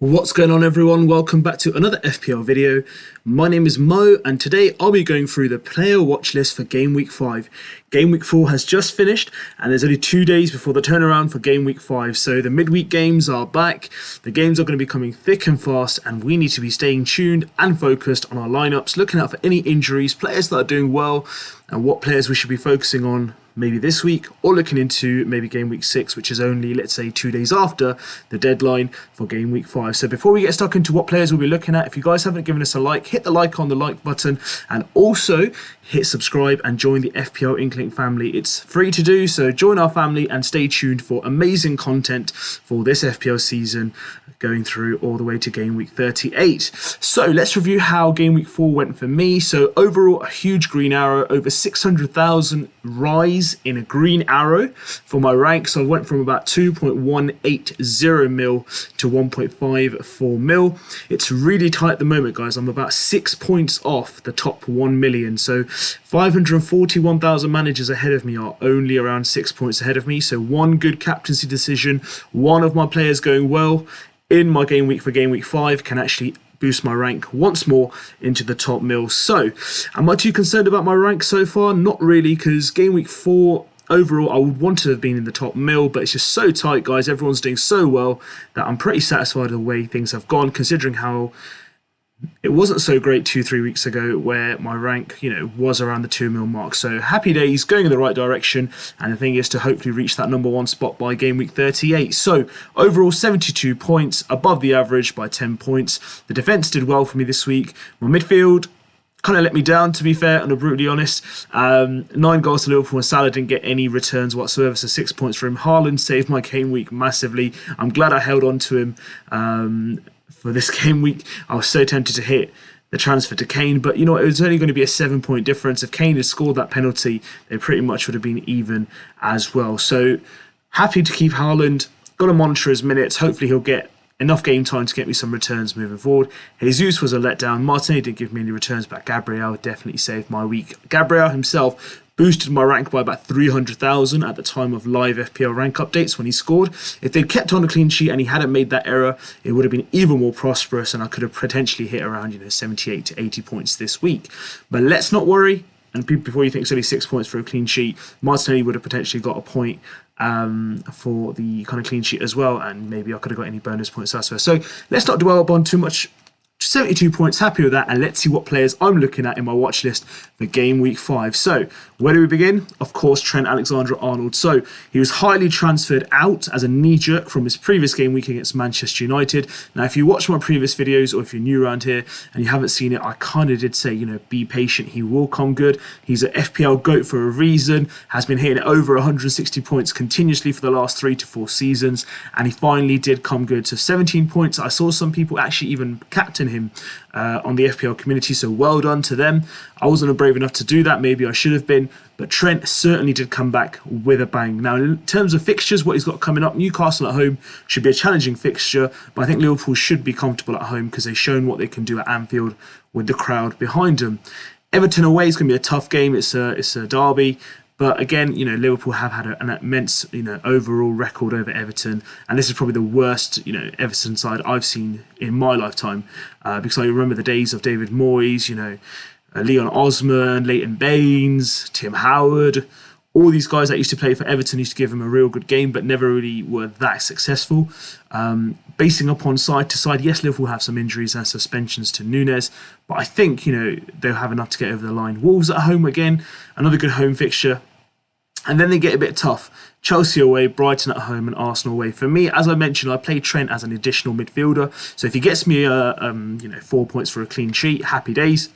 What's going on, everyone? Welcome back to another FPL video. My name is Mo, and today I'll be going through the player watch list for Game Week 5. Game Week 4 has just finished, and there's only 2 days before the turnaround for Game Week 5. So the midweek games are back, the games are going to be coming thick and fast, and we need to be staying tuned and focused on our lineups, looking out for any injuries, players that are doing well, and what players we should be focusing on maybe this week, or looking into maybe Game Week 6, which is only, let's say, 2 days after the deadline for Game Week 5. So before we get stuck into what players we'll be looking at, if you guys haven't given us a like, hit the like on the like button, and also hit subscribe and join the FPL INKLING family. It's free to do, so join our family and stay tuned for amazing content for this FPL season, going through all the way to Game Week 38. So let's review how Game Week 4 went for me. So overall, a huge green arrow, over 600,000 rise in a green arrow for my rank. So I went from about 2.180 mil to 1.54 mil. It's really tight at the moment, guys. I'm about 6 points off the top 1 million. So 541,000 managers ahead of me are only around 6 points ahead of me. So one good captaincy decision, one of my players going well in my game week for Game Week 5 can actually boost my rank once more into the top mil. So, am I too concerned about my rank so far? Not really, because Game Week 4, overall, I would want to have been in the top mil, but it's just so tight, guys. Everyone's doing so well that I'm pretty satisfied with the way things have gone, considering how it wasn't so great 2-3 weeks ago where my rank, was around the 2 mil mark. So happy days, going in the right direction. And the thing is to hopefully reach that number 1 spot by Game Week 38. So overall, 72 points, above the average by 10 points. The defence did well for me this week. My midfield kind of let me down, to be fair, and I'm brutally honest. 9 goals to Liverpool, and Salah didn't get any returns whatsoever, so 6 points for him. Haaland saved my game week massively. I'm glad I held on to him for this game week. I was so tempted to hit the transfer to Kane, but it was only going to be a 7-point difference. If Kane had scored that penalty, they pretty much would have been even as well. So happy to keep Haaland. Got to monitor his minutes. Hopefully he'll get enough game time to get me some returns moving forward. Jesus was a letdown. Martinelli didn't give me any returns, but Gabriel definitely saved my week. Gabriel himself boosted my rank by about 300,000 at the time of live FPL rank updates when he scored. If they'd kept on a clean sheet and he hadn't made that error, it would have been even more prosperous, and I could have potentially hit around 78 to 80 points this week. But let's not worry. And before you think it's only 6 points for a clean sheet, Martinelli would have potentially got a point for the kind of clean sheet as well, and maybe I could have got any bonus points elsewhere. So let's not dwell upon too much. 72 points, happy with that, and let's see what players I'm looking at in my watch list for Game Week 5. So, where do we begin? Of course, Trent AlexanderArnold. So, he was highly transferred out as a knee-jerk from his previous game week against Manchester United. Now, if you watch my previous videos, or if you're new around here and you haven't seen it, I kind of did say, be patient, he will come good. He's an FPL GOAT for a reason, has been hitting over 160 points continuously for the last 3 to 4 seasons, and he finally did come good. So, 17 points. I saw some people actually even captain him on the FPL community, so well done to them. I wasn't brave enough to do that, maybe I should have been, but Trent certainly did come back with a bang. Now, in terms of fixtures, what he's got coming up, Newcastle at home should be a challenging fixture, but I think Liverpool should be comfortable at home because they've shown what they can do at Anfield with the crowd behind them. Everton away is going to be a tough game. It's a derby. But again, Liverpool have had an immense, overall record over Everton. And this is probably the worst, Everton side I've seen in my lifetime. Because I remember the days of David Moyes, Leon Osman, Leighton Baines, Tim Howard. All these guys that used to play for Everton used to give them a real good game, but never really were that successful. Basing upon side to side, yes, Liverpool have some injuries and suspensions to Nunes, but I think, they'll have enough to get over the line. Wolves at home again, another good home fixture. And then they get a bit tough. Chelsea away, Brighton at home, and Arsenal away. For me, as I mentioned, I play Trent as an additional midfielder. So if he gets me 4 points for a clean sheet, happy days.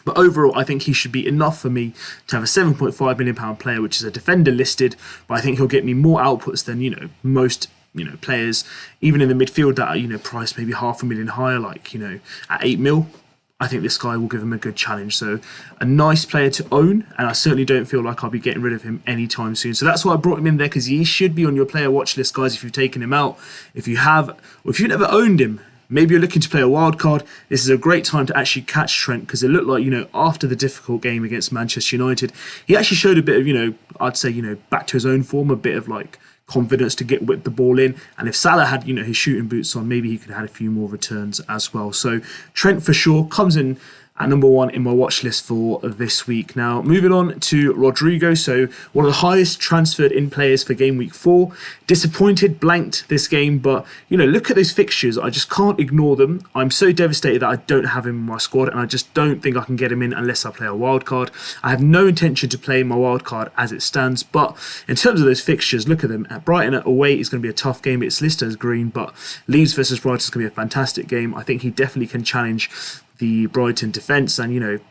But overall, I think he should be enough for me to have a £7.5 million player, which is a defender listed. But I think he'll get me more outputs than most players, even in the midfield that are priced maybe $500,000 higher, like at 8 mil. I think this guy will give him a good challenge. So a nice player to own, and I certainly don't feel like I'll be getting rid of him anytime soon. So that's why I brought him in there, because he should be on your player watch list, guys, if you've taken him out. If you have, or if you've never owned him, maybe you're looking to play a wild card, this is a great time to actually catch Trent, because it looked like, after the difficult game against Manchester United, he actually showed a bit of, I'd say, back to his own form, a bit of like confidence to get whip the ball in. And if Salah had, his shooting boots on, maybe he could have had a few more returns as well. So Trent for sure comes in at number 1 in my watch list for this week. Now, moving on to Rodrigo. So one of the highest transferred in players for game week 4. Disappointed, blanked this game, but look at those fixtures. I just can't ignore them. I'm so devastated that I don't have him in my squad, and I just don't think I can get him in unless I play a wild card. I have no intention to play my wild card as it stands, but in terms of those fixtures, look at them. At Brighton away is going to be a tough game. It's listed as green, but Leeds versus Brighton is going to be a fantastic game. I think he definitely can challenge the Brighton defence, and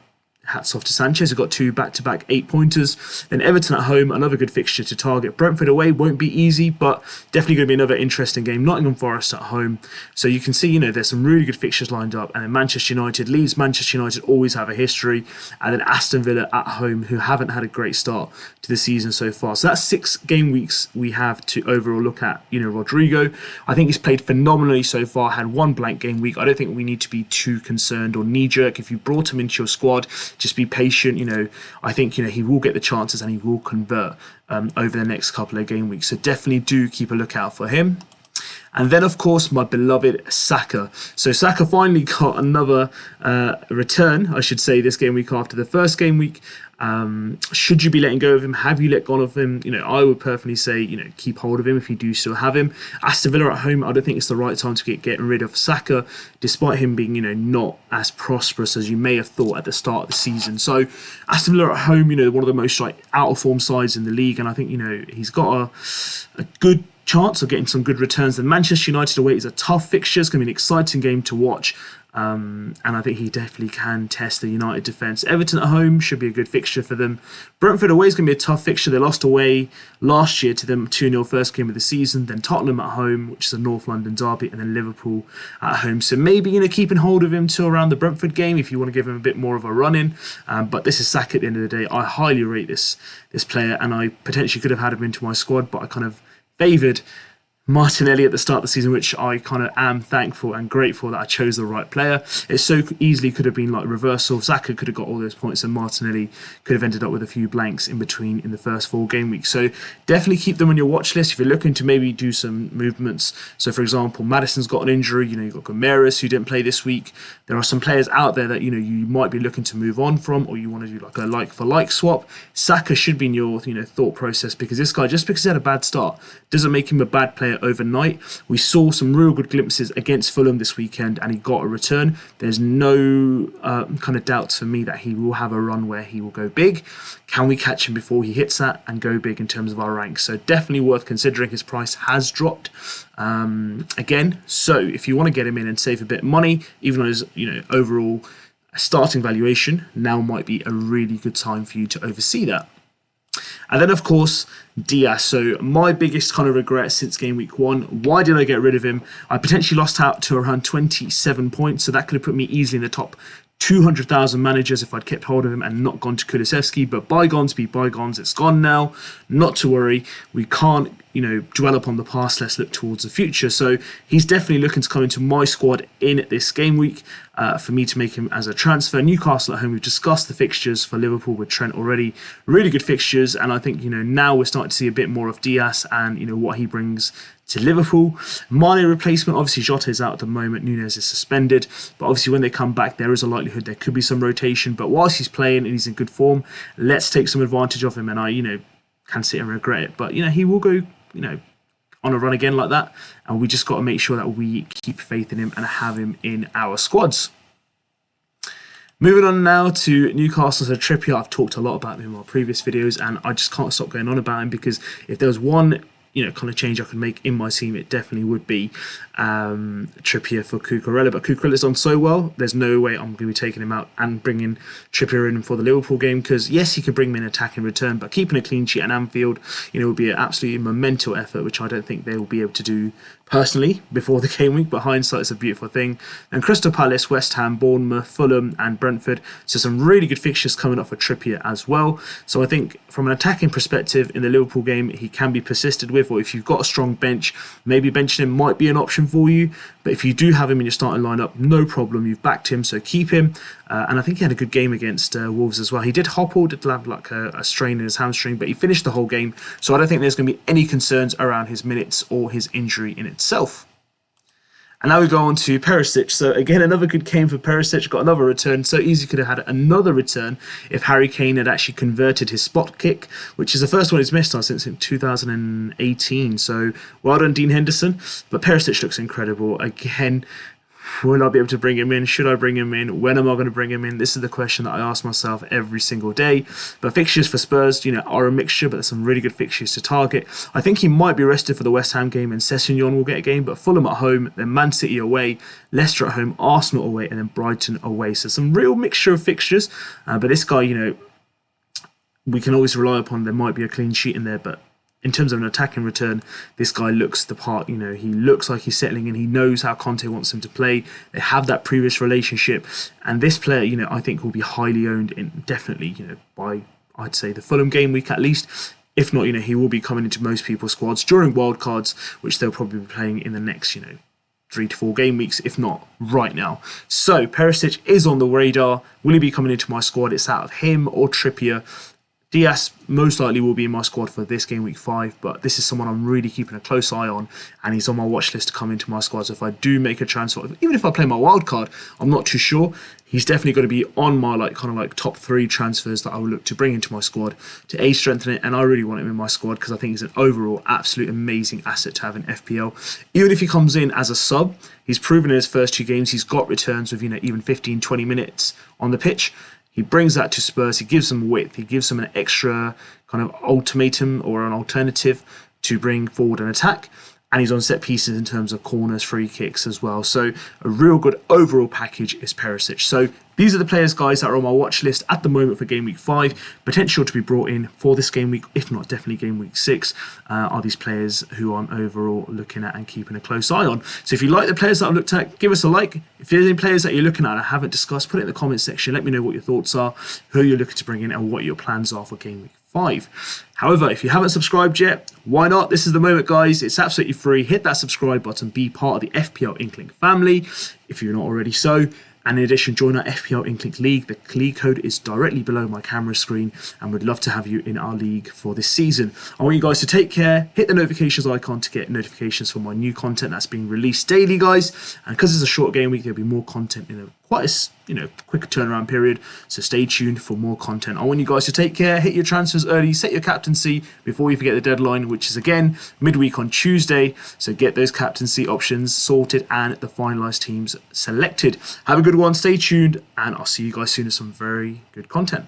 hats off to Sanchez, who got 2 back-to-back 8-pointers. Then Everton at home, another good fixture to target. Brentford away won't be easy, but definitely going to be another interesting game. Nottingham Forest at home. So you can see, there's some really good fixtures lined up. And then Manchester United, Leeds, Manchester United always have a history. And then Aston Villa at home, who haven't had a great start to the season so far. So that's 6 game weeks we have to overall look at. Rodrigo, I think he's played phenomenally so far, had 1 blank game week. I don't think we need to be too concerned or knee-jerk. If you brought him into your squad, just be patient. I think he will get the chances and he will convert over the next couple of game weeks. So definitely do keep a lookout for him. And then, of course, my beloved Saka. So Saka finally got another return, I should say, this game week after the first game week. Should you be letting go of him? Have you let go of him? I would personally say, keep hold of him if you do still have him. Aston Villa at home, I don't think it's the right time to getting rid of Saka, despite him being, not as prosperous as you may have thought at the start of the season. So Aston Villa at home, one of the most out of form sides in the league, and I think, he's got a good chance of getting some good returns. Then Manchester United away is a tough fixture. It's going to be an exciting game to watch. And I think he definitely can test the United defence. Everton at home should be a good fixture for them. Brentford away is going to be a tough fixture. They lost away last year to them 2-0 first game of the season. Then Tottenham at home, which is a North London derby, and then Liverpool at home. So maybe, keeping hold of him till around the Brentford game if you want to give him a bit more of a run-in. But this is Saka at the end of the day. I highly rate this player, and I potentially could have had him into my squad, but I kind of favoured Martinelli at the start of the season, which I kind of am thankful and grateful that I chose the right player. It so easily could have been like reversal. Saka could have got all those points and Martinelli could have ended up with a few blanks in between in the first 4 game weeks. So definitely keep them on your watch list if you're looking to maybe do some movements. So for example, Maddison's got an injury, you've got Gomeres who didn't play this week. There are some players out there that you might be looking to move on from, or you want to do like a like for like swap. Saka should be in your thought process, because this guy, just because he had a bad start doesn't make him a bad player overnight. We saw some real good glimpses against Fulham this weekend and he got a return. There's no kind of doubts for me that he will have a run where he will go big. Can we catch him before he hits that and go big in terms of our ranks? So definitely worth considering. His price has dropped again. So if you want to get him in and save a bit of money, even on his overall starting valuation, now might be a really good time for you to oversee that. And then, of course, Diaz. So my biggest kind of regret since game week 1, why did I get rid of him? I potentially lost out to around 27 points, so that could have put me easily in the top 200,000 managers if I'd kept hold of him and not gone to Kulusevski. But bygones be bygones. It's gone now. Not to worry. We can't, dwell upon the past. Let's look towards the future. So he's definitely looking to come into my squad in this game week for me to make him as a transfer. Newcastle at home. We've discussed the fixtures for Liverpool with Trent already. Really good fixtures. And I think, now we're starting to see a bit more of Diaz and, what he brings to Liverpool. Mane replacement, obviously Jota is out at the moment, Nunez is suspended, but obviously when they come back there is a likelihood there could be some rotation, but whilst he's playing and he's in good form, let's take some advantage of him. And I can sit and regret it, but he will go on a run again like that, and we just got to make sure that we keep faith in him and have him in our squads. Moving on now to Newcastle. So Trippier, I've talked a lot about him in my previous videos, and I just can't stop going on about him, because if there was one kind of change I could make in my team, it definitely would be Trippier for Cucurella. But Cucurella's done so well, there's no way I'm going to be taking him out and bringing Trippier in for the Liverpool game, because yes, he could bring me an attack in return, but keeping a clean sheet at Anfield, would be an absolutely monumental effort, which I don't think they will be able to do personally before the game week, but hindsight is a beautiful thing. And Crystal Palace, West Ham, Bournemouth, Fulham and Brentford. So some really good fixtures coming up for Trippier as well. So I think from an attacking perspective in the Liverpool game, he can be persisted with, or if you've got a strong bench, maybe benching him might be an option for you. But if you do have him in your starting lineup, no problem. You've backed him, so keep him. And I think he had a good game against Wolves as well. He did hobble, did have like a strain in his hamstring, but he finished the whole game. So I don't think there's going to be any concerns around his minutes or his injury in itself. And now we go on to Perisic. So again, another good game for Perisic. Got another return. So easy could have had another return if Harry Kane had actually converted his spot kick, which is the first one he's missed since 2018. So well done, Dean Henderson. But Perisic looks incredible. Again, will I be able to bring him in? Should I bring him in? When am I going to bring him in? This is the question that I ask myself every single day. But fixtures for Spurs, are a mixture, but there's some really good fixtures to target. I think he might be rested for the West Ham game, and Sessegnon will get a game, but Fulham at home, then Man City away, Leicester at home, Arsenal away, and then Brighton away. So some real mixture of fixtures. But this guy, we can always rely upon there might be a clean sheet in there, but in terms of an attacking return, this guy looks the part. He looks like he's settling in. He knows how Conte wants him to play. They have that previous relationship. And this player, I think will be highly owned definitely, by, I'd say, the Fulham game week at least. If not, he will be coming into most people's squads during wildcards, which they'll probably be playing in the next, 3 to 4 game weeks, if not right now. So Perisic is on the radar. Will he be coming into my squad? It's out of him or Trippier. Diaz most likely will be in my squad for this game week 5, but this is someone I'm really keeping a close eye on, and he's on my watch list to come into my squad. So if I do make a transfer, even if I play my wild card, I'm not too sure. He's definitely going to be on my top 3 transfers that I will look to bring into my squad to strengthen it, and I really want him in my squad because I think he's an overall absolute amazing asset to have in FPL. Even if he comes in as a sub, he's proven in his first 2 games he's got returns with even 15-20 minutes on the pitch. He brings that to Spurs. He gives them width. He gives them an extra kind of ultimatum or an alternative to bring forward an attack. And he's on set pieces in terms of corners, free kicks as well. So a real good overall package is Perisic. So these are the players, guys, that are on my watch list at the moment for Game Week 5. Potential to be brought in for this game week, if not definitely Game Week 6, are these players who I'm overall looking at and keeping a close eye on. So if you like the players that I've looked at, give us a like. If there's any players that you're looking at and I haven't discussed, put it in the comments section. Let me know what your thoughts are, who you're looking to bring in, and what your plans are for Game Week 5. However, if you haven't subscribed yet, why not? This is the moment, guys. It's absolutely free. Hit that subscribe button. Be part of the FPL INKLING family if you're not already so. And in addition, join our FPL INKLING League. The league code is directly below my camera screen, and we'd love to have you in our league for this season. I want you guys to take care, hit the notifications icon to get notifications for my new content that's being released daily, guys. And because it's a short game week, there'll be more content in quite a quick turnaround period. So stay tuned for more content. I want you guys to take care, hit your transfers early, set your captaincy before you forget the deadline, which is again midweek on Tuesday. So get those captaincy options sorted and the finalised teams selected. Have a good one, stay tuned, and I'll see you guys soon with some very good content.